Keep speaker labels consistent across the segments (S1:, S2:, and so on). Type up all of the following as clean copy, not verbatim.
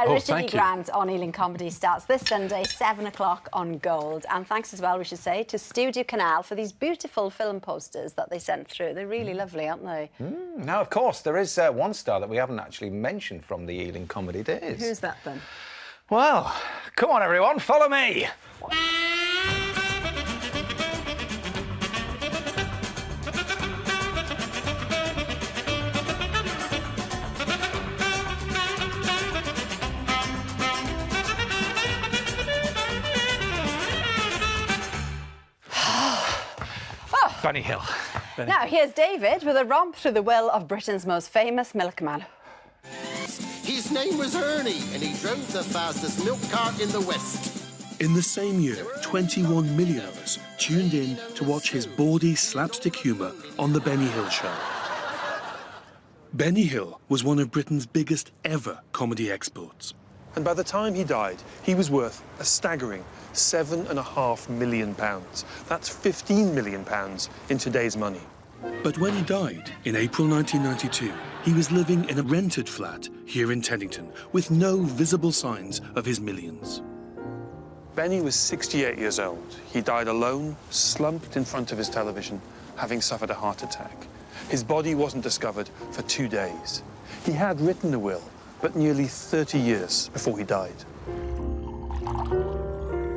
S1: Richard E. Grant on Ealing Comedy starts this Sunday, 7 o'clock on Gold. And thanks as well, we should say, to Studio Canal for these beautiful film posters that they sent through. They're really lovely, aren't they?
S2: Now, of course, there is one star that we haven't actually mentioned from the Ealing Comedy Days.
S1: Who's that, then?
S2: Well, come on, everyone, follow me. Benny Hill.
S1: Now, here's David with a romp through the will of Britain's most famous milkman.
S3: His name was Ernie, and he drove the fastest milk cart in the West.
S4: In the same year, 21 million of us tuned in to watch his bawdy slapstick humour on The Benny Hill Show. Benny Hill was one of Britain's biggest ever comedy exports. And by the time he died, he was worth a staggering £7.5 million. That's £15 million in today's money. But when he died in April 1992, he was living in a rented flat here in Teddington with no visible signs of his millions. Benny was 68 years old. He died alone, slumped in front of his television, having suffered a heart attack. His body wasn't discovered for 2 days. He had written the will, but nearly 30 years before he died.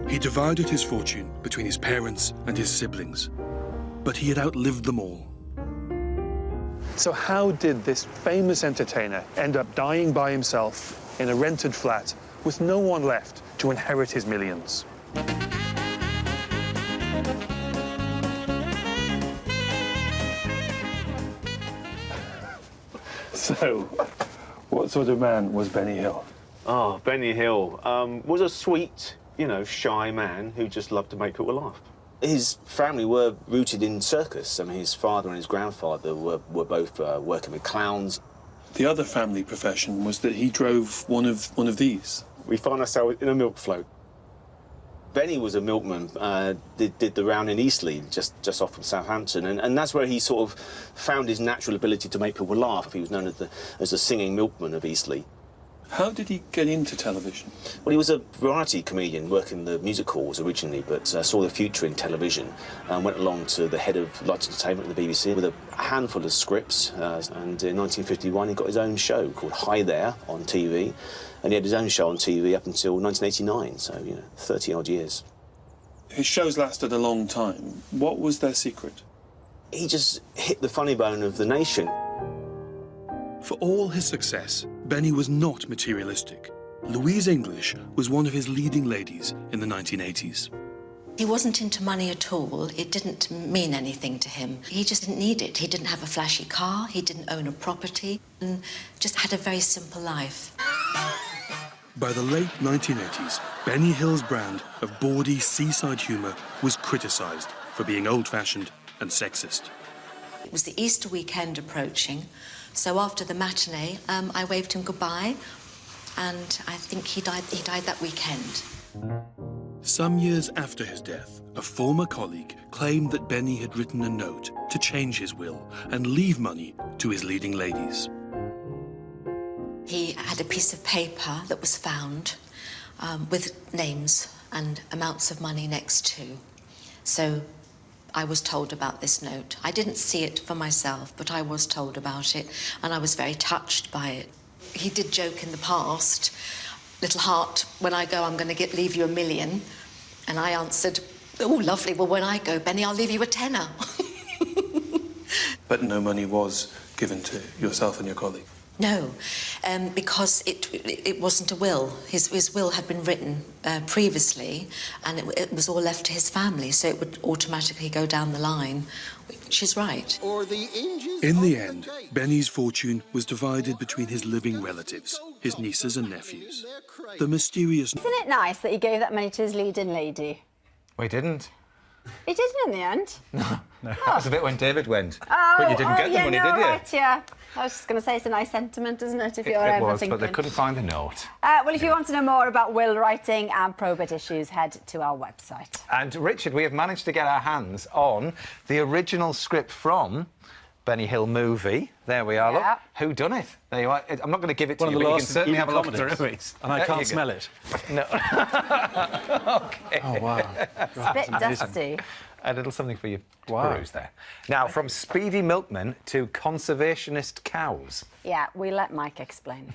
S4: He divided his fortune between his parents and his siblings, but he had outlived them all. So how did this famous entertainer end up dying by himself in a rented flat with no one left to inherit his millions? So, what sort of man was Benny Hill?
S5: Oh, Benny Hill was a sweet, shy man who just loved to make people laugh.
S6: His family were rooted in circus. I mean, his father and his grandfather were both working with clowns.
S4: The other family profession was that he drove one of these.
S5: We find ourselves in a milk float.
S6: Benny was a milkman, did the round in Eastleigh, just off from Southampton, and that's where he sort of found his natural ability to make people laugh. He was known as the singing milkman of Eastleigh.
S4: How did he get into television?
S6: Well, he was a variety comedian working the music halls originally, but saw the future in television and went along to the head of light entertainment at the BBC with a handful of scripts, and in 1951 he got his own show called Hi There on TV, and he had his own show on TV up until 1989, so, 30-odd years.
S4: His shows lasted a long time. What was their secret?
S6: He just hit the funny bone of the nation.
S4: For all his success, Benny was not materialistic. Louise English was one of his leading ladies in the 1980s.
S7: He wasn't into money at all. It didn't mean anything to him. He just didn't need it. He didn't have a flashy car, he didn't own a property, and just had a very simple life.
S4: By the late 1980s, Benny Hill's brand of bawdy seaside humour was criticised for being old-fashioned and sexist.
S7: It was the Easter weekend approaching, so after the matinee, I waved him goodbye, and I think he died that weekend.
S4: Some years after his death, a former colleague claimed that Benny had written a note to change his will and leave money to his leading ladies.
S7: He had a piece of paper that was found with names and amounts of money next to. So I was told about this note. I didn't see it for myself, but I was told about it, and I was very touched by it. He did joke in the past, little heart, when I go, I'm going to leave you £1 million. And I answered, oh, lovely, well, when I go, Benny, I'll leave you a tenner.
S4: But no money was given to yourself and your colleague?
S7: No, because it wasn't a will. His will had been written previously, and it was all left to his family, so it would automatically go down the line, which is right.
S4: In the end, Benny's fortune was divided between his living relatives, his nieces and nephews. The mysterious...
S1: Isn't it nice that he gave that money to his leading lady?
S2: We didn't.
S1: He didn't in the end?
S2: No, that was the bit when David went. But you didn't get the money, did you?
S1: Right, yeah. I was just going to say, it's a nice sentiment, isn't it, if you're
S2: It
S1: ever
S2: was,
S1: thinking.
S2: but they couldn't find the note.
S1: Well, if you want to know more about will writing and probate issues, head to our website.
S2: And, Richard, we have managed to get our hands on the original script from Benny Hill movie. There we are.
S1: Yeah.
S2: Look, who done it? There you are. I'm not going to give it to
S8: One
S2: you,
S8: of the
S2: but you can
S8: last
S2: certainly have a look
S8: comedies.
S2: through it.
S8: And I
S2: There
S8: can't
S2: you go.
S8: smell it.
S2: No. OK.
S8: Oh, wow.
S1: It's a bit dusty.
S2: A little something for you to
S8: Wow.
S2: peruse there. Now, from speedy milkmen to conservationist cows.
S1: Yeah, we let Mike explain.